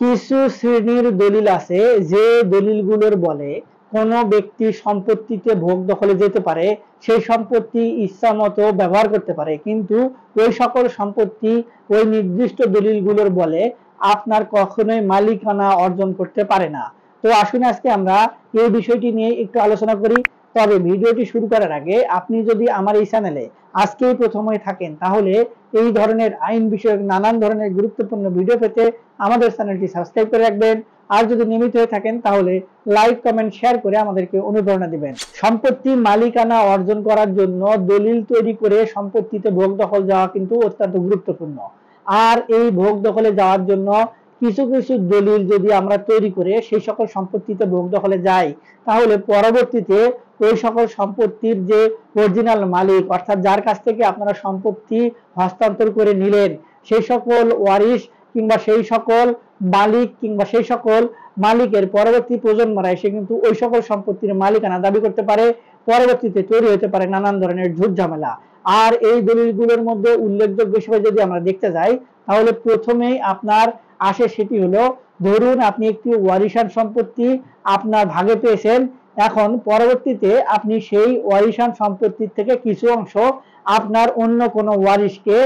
কিছু শ্রেণীর দলিল আছে যে দলিলগুলোর বলে কোনো ব্যক্তি সম্পত্তিতে ভোগ দখলে যেতে পারে, সেই সম্পত্তি ইচ্ছা মতো ব্যবহার করতে পারে, কিন্তু ওই সকল সম্পত্তি ওই নির্দিষ্ট দলিলগুলোর বলে আপনার কখনোই মালিকানা অর্জন করতে পারে না। তো আসুন আজকে আমরা এই বিষয়টি নিয়ে একটু আলোচনা করি। তবে ভিডিওটি শুরু করার আগে আপনি যদি আমার এই চ্যানেলে আজকেই প্রথম হয়ে থাকেন, তাহলে এই ধরনের আইন বিষয়ক নানান ধরনের গুরুত্বপূর্ণ ভিডিও পেতে আমাদের চ্যানেলটি সাবস্ক্রাইব করে রাখবেন। আর যদি নিয়মিত হয়ে থাকেন তাহলে লাইক, কমেন্ট, শেয়ার করে আমাদেরকে অনুপ্রেরণা দিবেন। সম্পত্তি মালিকানা অর্জন করার জন্য দলিল তৈরি করে সম্পত্তিতে ভোগ দখল যাওয়া কিন্তু অত্যন্ত গুরুত্বপূর্ণ। আর এই ভোগ দখলে যাওয়ার জন্য কিছু কিছু দলিল যদি আমরা তৈরি করে সেই সকল সম্পত্তিতে ভোগ দখলে যাই, তাহলে পরবর্তীতে ওই সকল সম্পত্তির যে অরিজিনাল মালিক, অর্থাৎ যার কাছ থেকে আপনারা সম্পত্তি হস্তান্তর করে নিলেন, সেই সকল ওয়ারিশ কিংবা সেই সকল মালিক কিংবা সেই সকল মালিকের পরবর্তী প্রজন্মরা এসে কিন্তু ওই সকল সম্পত্তির মালিকানা দাবি করতে পারে। পরবর্তীতে তৈরি হতে পারে নানান ধরনের ঝুট ঝামেলা। আর এই দলিলগুলোর মধ্যে উল্লেখযোগ্য হিসেবে যদি আমরা দেখতে যাই, তাহলে প্রথমেই আপনার আসে সেটি হলো, ধরুন আপনি একটি ওয়ারিশান সম্পত্তি আপনার ভাগে পেয়েছেন। এখন পরবর্তীতে আপনি সেই ওয়ারিশান সম্পত্তির থেকে কিছু অংশ আপনার অন্য কোনো ওয়ারিশকে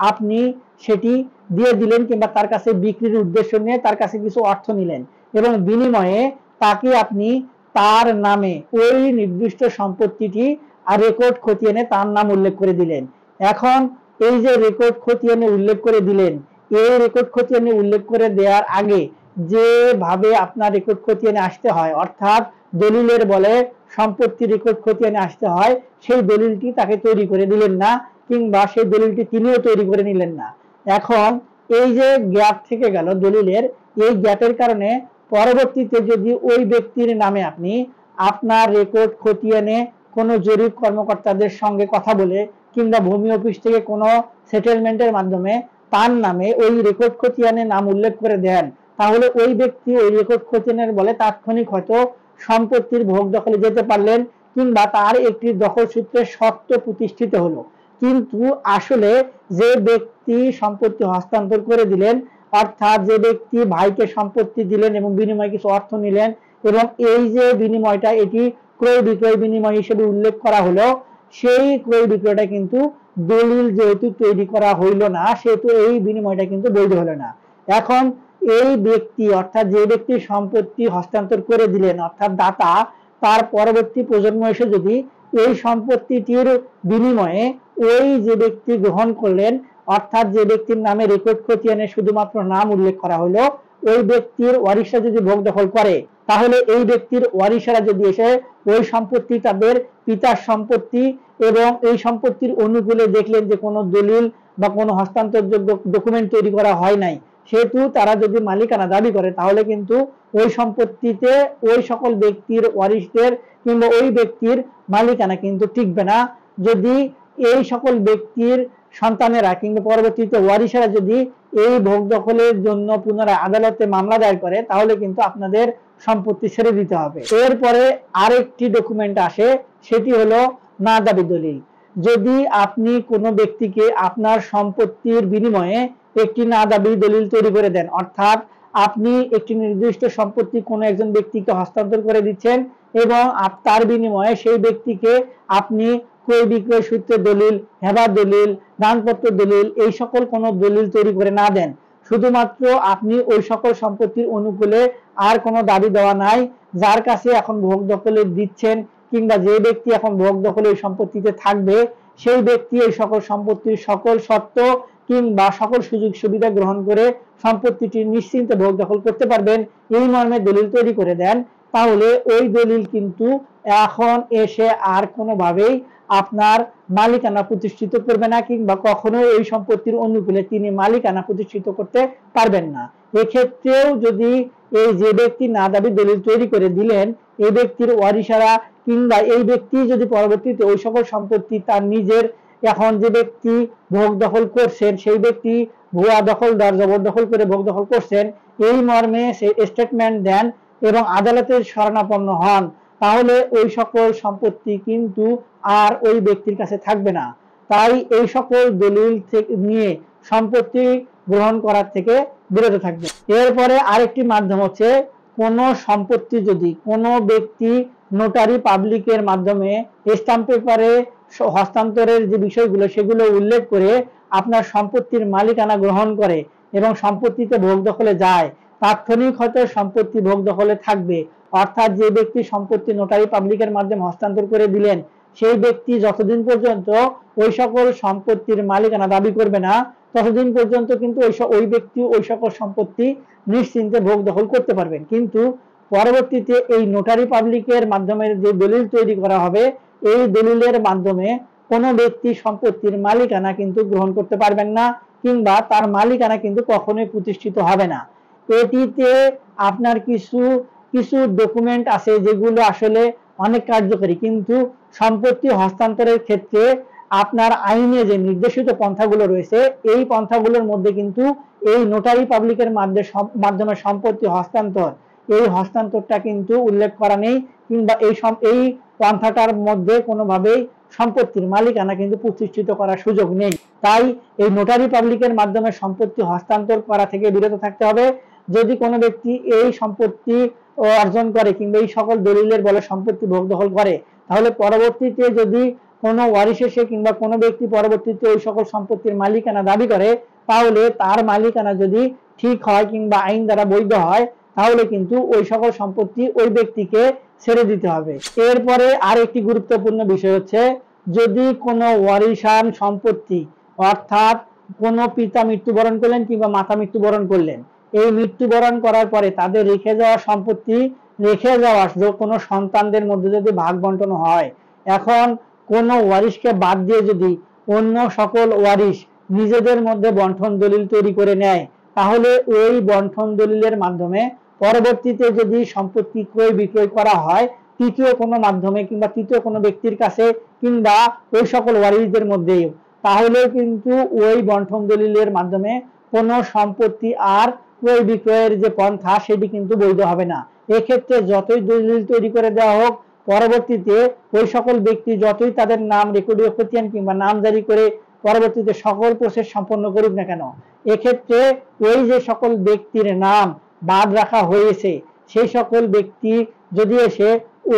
আপনি সেটি দিয়ে দিলেন, কিংবা তার কাছে বিক্রির উদ্দেশ্য নিয়ে তার কাছে কিছু অর্থ নিলেন, এবং বিনিময়ে তাকে আপনি তার নামে ওই নির্দিষ্ট সম্পত্তিটি আর রেকর্ড খতিয়ে এনে তার নাম উল্লেখ করে দিলেন। এখন এই যে রেকর্ড খতিয়ে এনে উল্লেখ করে দিলেন, এই রেকর্ড খতিয়ে এনে উল্লেখ করে দেওয়ার আগে যেভাবে আপনার রেকর্ড খতিয়ে এনে আসতে হয়, অর্থাৎ দলিলের বলে সম্পত্তি রেকর্ড খতিয়ে এনে আসতে হয়, সেই দলিলটি তাকে তৈরি করে দিলেন না, কিংবা সেই দলিলটি তিনিও তৈরি করে নিলেন না। এখন এই যে গ্যাপ থেকে গেল দলিলের, এই গ্যাপের কারণে পরবর্তীতে যদি ওই ব্যক্তির নামে আপনি আপনার রেকর্ড খতিয়ে এনে কোনো জরিপ কর্মকর্তাদের সঙ্গে কথা বলে কিংবা ভূমি অফিস থেকে কোনো সেটেলমেন্টের মাধ্যমে তার নামে ওই রেকর্ড খতিয়ে এনে নাম উল্লেখ করে দেন, তাহলে ওই ব্যক্তি ওই রেকর্ড খতিয়ে এনে বলে তাৎক্ষণিক হয়তো সম্পত্তির ভোগ দখলে যেতে পারলেন, কিংবা তার একটি দখল সূত্রের শর্ত প্রতিষ্ঠিত হলো। কিন্তু আসলে যে ব্যক্তি সম্পত্তি হস্তান্তর করে দিলেন, অর্থাৎ যে ব্যক্তি ভাইকে সম্পত্তি দিলেন এবং বিনিময়ে কিছু অর্থ নিলেন, এবং এই যে বিনিময়টা এটি ক্রয় বিক্রয় বিনিময় হিসেবে উল্লেখ করা হলো, সেই ক্রয় বিক্রয়টা কিন্তু দলিল যেহেতু তৈরি করা হইল না, সেহেতু এই বিনিময়টা কিন্তু বৈধ হলো না। এখন এই ব্যক্তি, অর্থাৎ যে ব্যক্তি সম্পত্তি হস্তান্তর করে দিলেন, অর্থাৎ দাতা, তার পরবর্তী প্রজন্ম এসে যদি এই সম্পত্তিটির বিনিময়ে ওই যে ব্যক্তি গ্রহণ করলেন, অর্থাৎ যে ব্যক্তির নামে রেকর্ড খতিয়ে এনে শুধুমাত্র নাম উল্লেখ করা হলো, ওই ব্যক্তির ওয়ারিশরা যদি ভোগ দখল করে, তাহলে এই ব্যক্তির ওয়ারিশরা যদি এসে ওই সম্পত্তি তাদের পিতার সম্পত্তি এবং এই সম্পত্তির অনুকূলে দেখলেন যে কোনো দলিল বা কোনো হস্তান্তরযোগ্য ডকুমেন্ট তৈরি করা হয় নাই, সেহেতু তারা যদি মালিকানা দাবি করে, তাহলে কিন্তু ওই সম্পত্তিতে ওই সকল ব্যক্তির ওয়ারিশদের কিংবা ওই ব্যক্তির মালিকানা কিন্তু টিকবে না। যদি এই সকল ব্যক্তির সন্তানেরা কিংবা পরবর্তীতে ওয়ারিশরা যদি এই ভোগ দখলের জন্য পুনরায় আদালতে মামলা দায়ের করে, তাহলে কিন্তু আপনাদের সম্পত্তি ছেড়ে দিতে হবে। এরপরে আরেকটি ডকুমেন্ট আসে, সেটি হলো না দাবি দলিল। যদি আপনি কোনো ব্যক্তিকে আপনার সম্পত্তির বিনিময়ে একটি না দাবি দলিল তৈরি করে দেন, অর্থাৎ আপনি একটি নির্দিষ্ট সম্পত্তি কোনো একজন ব্যক্তিকে হস্তান্তর করে দিচ্ছেন এবং তার বিনিময়ে সেই ব্যক্তিকে আপনি ক্রয় বিক্রয় সূত্রে দলিল, হেবার দলিল, দানপত্র দলিল, এই সকল কোনো দলিল তৈরি করে না দেন, শুধুমাত্র আপনি ওই সকল সম্পত্তির অনুকূলে আর কোনো দাবি দেওয়া নাই, যার কাছে এখন ভোগ দখলে দিচ্ছেন কিংবা যে ব্যক্তি এখন ভোগ দখলে ওই সম্পত্তিতে থাকবে, সেই ব্যক্তি এই সকল সম্পত্তির সকল শর্ত কিংবা সকল সুযোগ সুবিধা গ্রহণ করে সম্পত্তিটি নিশ্চিন্তে ভোগ দখল করতে পারবেন, এই মর্মে দলিল তৈরি করে দেন, তাহলে ওই দলিল কিন্তু এখন এসে আর কোনোভাবেই আপনার মালিকানা প্রতিষ্ঠিত করবে না, কিংবা কখনো এই সম্পত্তির অনুকূলে তিনি মালিকানা প্রতিষ্ঠিত করতে পারবেন না। এক্ষেত্রেও যদি এই যে ব্যক্তি না দাবি দলিল তৈরি করে দিলেন, এই ব্যক্তির ওয়ারিশারা কিংবা এই ব্যক্তি যদি পরবর্তীতে ওই সকল সম্পত্তি তার নিজের, এখন যে ব্যক্তি ভোগ দখল করছেন সেই ব্যক্তি ভুয়া দখলদার জবরদখল করে ভোগ দখল করছেন, এই মর্মে সে স্টেটমেন্ট দেন এবং আদালতের শরণাপন্ন হন, তাহলে ওই সকল সম্পত্তি কিন্তু আর ওই ব্যক্তির কাছে থাকবে না। তাই এই সকল দলিল নিয়ে সম্পত্তি গ্রহণ করার থেকে বিরত থাকবেন। এরপরে আরেকটি মাধ্যম হচ্ছে, কোন সম্পত্তি যদি কোনো ব্যক্তি নোটারি পাবলিকের মাধ্যমে স্ট্যাম্প পেপারে হস্তান্তরের যে বিষয়গুলো সেগুলো উল্লেখ করে আপনার সম্পত্তির মালিকানা গ্রহণ করে এবং সম্পত্তিতে ভোগ দখলে যায়, তাৎক্ষণিক হয়তো সম্পত্তি ভোগ দখলে থাকবে। অর্থাৎ যে ব্যক্তি সম্পত্তি নোটারি পাবলিকের মাধ্যমে হস্তান্তর করে দিলেন, সেই ব্যক্তি যতদিন পর্যন্ত ওই সকল সম্পত্তির মালিকানা দাবি করবে না, ততদিন পর্যন্ত কিন্তু ওই ব্যক্তি ওই সকল সম্পত্তি নিশ্চিন্তে ভোগ দখল করতে পারবেন। কিন্তু পরবর্তীতে এই নোটারি পাবলিকের মাধ্যমে যে দলিল তৈরি করা হবে, এই দলিলের মাধ্যমে কোনো ব্যক্তি সম্পত্তির মালিকানা কিন্তু গ্রহণ করতে পারবেন না, কিংবা তার মালিকানা কিন্তু কখনোই প্রতিষ্ঠিত হবে না। এটিতে আপনার কিছু কিছু ডকুমেন্ট আছে যেগুলো আসলে অনেক কার্যকরী, কিন্তু সম্পত্তি হস্তান্তরের ক্ষেত্রে আপনার আইনে যে নির্দেশিত পন্থাগুলো রয়েছে, এই পন্থাগুলোর মধ্যে কিন্তু এই নোটারি পাবলিকের মাধ্যমে সম্পত্তি হস্তান্তর, এই হস্তান্তরটা কিন্তু উল্লেখ করা নেই, কিংবা এই পন্থাটার মধ্যে কোনোভাবেই সম্পত্তির মালিকানা কিন্তু প্রতিষ্ঠিত করার সুযোগ নেই। তাই এই নোটারি পাবলিকের মাধ্যমে সম্পত্তি হস্তান্তর করা থেকে বিরত থাকতে হবে। যদি কোনো ব্যক্তি এই সম্পত্তি অর্জন করে কিংবা এই সকল দলিলের বলে সম্পত্তি ভোগ দখল করে, তাহলে পরবর্তীতে যদি কোনো ওয়ারিশ এসে কিংবা কোনো ব্যক্তি পরবর্তীতে ওই সকল সম্পত্তির মালিকানা দাবি করে, তাহলে তার মালিকানা যদি ঠিক হয় কিংবা আইন দ্বারা বৈধ হয়, তাহলে কিন্তু ওই সকল সম্পত্তি ওই ব্যক্তিকে ছেড়ে দিতে হবে। এরপরে আর একটি গুরুত্বপূর্ণ বিষয় হচ্ছে, যদি কোনো ওয়ারিশান সম্পত্তি, অর্থাৎ কোনো পিতা মৃত্যুবরণ করলেন কিংবা মাতা মৃত্যুবরণ করলেন, এই মৃত্যুবরণ করার পরে তাদের রেখে যাওয়া সম্পত্তি রেখে যাওয়া কোনো সন্তানদের মধ্যে যদি ভাগ বন্টন হয়, এখন কোনো ওয়ারিশকে বাদ দিয়ে যদি অন্য সকল ওয়ারিশ নিজেদের মধ্যে বন্টন দলিল তৈরি করে নেয়, তাহলে ওই বন্টন দলিলের মাধ্যমে পরবর্তীতে যদি সম্পত্তি ক্রয় বিক্রয় করা হয় তৃতীয় কোনো মাধ্যমে কিংবা তৃতীয় কোনো ব্যক্তির কাছে কিংবা ওই সকল ওয়ারিশদের মধ্যেই, তাহলে কিন্তু ওই বন্টন দলিলের মাধ্যমে কোনো সম্পত্তি আর ক্রয় বিক্রয়ের যে পন্থা সেটি কিন্তু বৈধ হবে না। এক্ষেত্রে যতই দলিল তৈরি করে দেওয়া হোক, পরবর্তীতে ওই সকল ব্যক্তি যতই তাদের নাম রেকর্ডীয় খতিয়ান কিংবা নাম জারি করে পরবর্তীতে সকল প্রসেস সম্পন্ন করুক না কেন, এক্ষেত্রে ওই যে সকল ব্যক্তির নাম বাদ রাখা হয়েছে, সেই সকল ব্যক্তি যদি এসে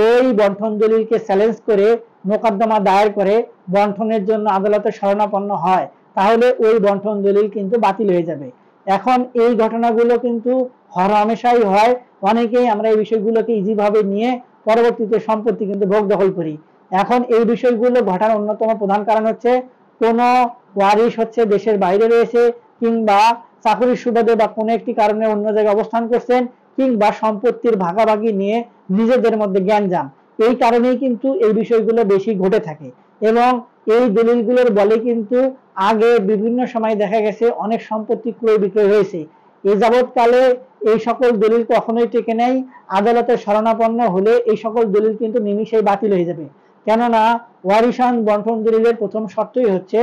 ওই বন্টন দলিলকে চ্যালেঞ্জ করে মোকদ্দমা দায়ের করে বন্টনের জন্য আদালতে শরণাপন্ন হয়, তাহলে ওই বন্টন দলিল কিন্তু বাতিল হয়ে যাবে। এখন এই ঘটনাগুলো কিন্তু হরহামেশাই হয়। অনেকেই আমরা এই বিষয়গুলোকে ইজি ভাবে নিয়ে পরবর্তীতে সম্পত্তি কিন্তু ভোগ দখল করি। এখন এই বিষয়গুলো ঘটার অন্যতম প্রধান কারণ হচ্ছে, কোনো ওয়ারিশ হচ্ছে দেশের বাইরে রয়েছে কিংবা চাকরির সুবাদে বা কোনো একটি কারণে অন্য জায়গায় অবস্থান করছেন, কিংবা সম্পত্তির ভাগাভাগি নিয়ে নিজেদের মধ্যে গ্যাঞ্জাম, এই কারণেই কিন্তু এই বিষয়গুলো বেশি ঘটে থাকে। এবং এই দলিলগুলোর বলে কিন্তু আগে বিভিন্ন সময় দেখা গেছে অনেক সম্পত্তি ক্রয় বিক্রয় হয়েছে। এ যাবৎকালে এই সকল দলিল কখনোই টেকে নেই। আদালতে শরণাপন্ন হলে এই সকল দলিল কিন্তু নিমিষেই বাতিল হয়ে যাবে। কেননা ওয়ারিশান বন্টন দলিলের প্রথম শর্তই হচ্ছে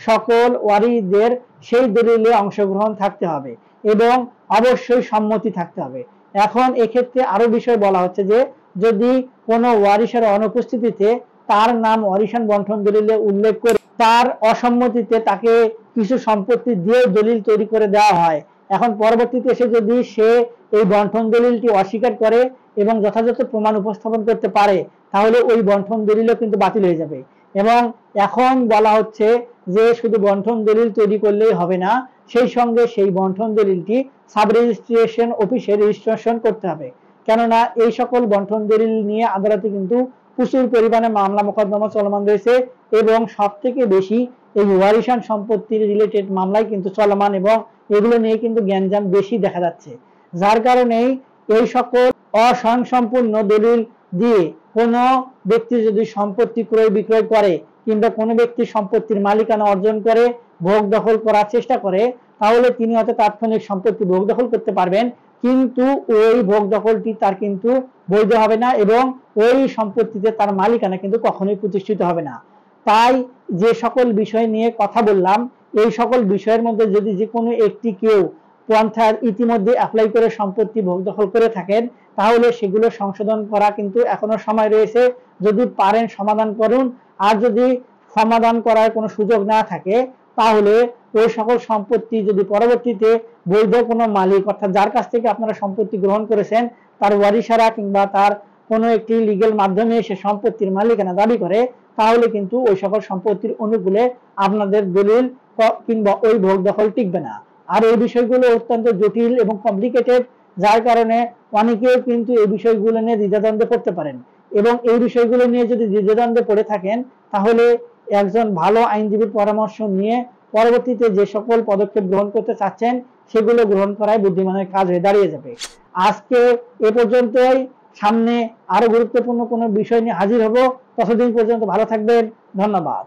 সকল ওয়ারিশদের সেই দলিলে অংশগ্রহণ থাকতে হবে এবং অবশ্যই সম্মতি থাকতে হবে। এখন এক্ষেত্রে আরো বিষয় বলা হচ্ছে যে, যদি কোনো ওয়ারিশের অনুপস্থিতিতে তার নাম ওয়ারিশান বন্টন দলিলে উল্লেখ করে তার অসম্মতিতে তাকে কিছু সম্পত্তি দিয়ে দলিল তৈরি করে দেওয়া হয়, এখন পরবর্তীতে এসে যদি সে এই বন্টন দলিলটি অস্বীকার করে এবং যথাযথ প্রমাণ উপস্থাপন করতে পারে, তাহলে ওই বন্টন দলিলও কিন্তু বাতিল হয়ে যাবে। এবং এখন বলা হচ্ছে যে শুধু বন্টন দলিল তৈরি করলেই হবে না, সেই সঙ্গে সেই বন্টন দলিলটি সাব রেজিস্ট্রেশন অফিসে রেজিস্ট্রেশন করতে হবে। কেননা এই সকল বন্টন দলিল নিয়ে আদালতে কিন্তু প্রচুর পরিমাণে মামলা মোকদ্দমা চলমান রয়েছে এবং সব থেকে বেশি এই ওয়ারিশান সম্পত্তির রিলেটেড মামলাই কিন্তু চলমান এবং এগুলো নিয়ে কিন্তু গ্যাঞ্জাম বেশি দেখা যাচ্ছে। যার কারণেই এই সকল অসংসম্পূর্ণ দলিল দিয়ে কোনো ব্যক্তি যদি সম্পত্তি ক্রয় বিক্রয় করে কিংবা কোনো ব্যক্তি সম্পত্তির মালিকানা অর্জন করে ভোগ দখল করার চেষ্টা করে, তাহলে তিনি হয়তো তাৎক্ষণিক সম্পত্তি ভোগ দখল করতে পারবেন, কিন্তু ওই ভোগ দখলটি তার কিন্তু বৈধ হবে না এবং ওই সম্পত্তিতে তার মালিকানা কিন্তু কখনোই প্রতিষ্ঠিত হবে না। তাই যে সকল বিষয় নিয়ে কথা বললাম, এই সকল বিষয়ের মধ্যে যদি যে কোনো একটি কেউ পন্থার ইতিমধ্যে অ্যাপ্লাই করে সম্পত্তি ভোগ দখল করে থাকেন, তাহলে সেগুলো সংশোধন করা কিন্তু এখনো সময় রয়েছে। যদি পারেন সমাধান করুন, আর যদি সমাধান করার কোনো সুযোগ না থাকে তাহলে ওই সকল সম্পত্তি যদি পরবর্তীতে বৈধ কোনো মালিক অর্থাৎ যার কাছ থেকে আপনারা সম্পত্তি গ্রহণ করেছেন তার ওয়ারিশারা কিংবা তার কোনো একটি লিগ্যাল মাধ্যমে সে সম্পত্তির মালিকানা দাবি করে, তাহলে কিন্তু ওই সকল সম্পত্তির অনুকূলে আপনাদের দলিল কিংবা ওই ভোগ দখল টিকবে না। আর এই বিষয়গুলো অত্যন্ত জটিল এবং কমপ্লিকেটেড, যার কারণে অনেকেও কিন্তু এই বিষয়গুলো নিয়ে দ্বিধাদ্বন্দ্বে পড়তে পারেন। এবং এই বিষয়গুলো নিয়ে যদি দ্বিধাদ্বন্দ্বে পড়ে থাকেন, তাহলে একজন ভালো আইনজীবীর পরামর্শ নিয়ে পরবর্তীতে যে সকল পদক্ষেপ গ্রহণ করতে চাচ্ছেন সেগুলো গ্রহণ করাই বুদ্ধিমানের কাজ হয়ে দাঁড়িয়ে যাবে। আজকে এ পর্যন্তই, সামনে আরো গুরুত্বপূর্ণ কোনো বিষয় নিয়ে হাজির হব। ততদিন পর্যন্ত ভালো থাকবেন, ধন্যবাদ।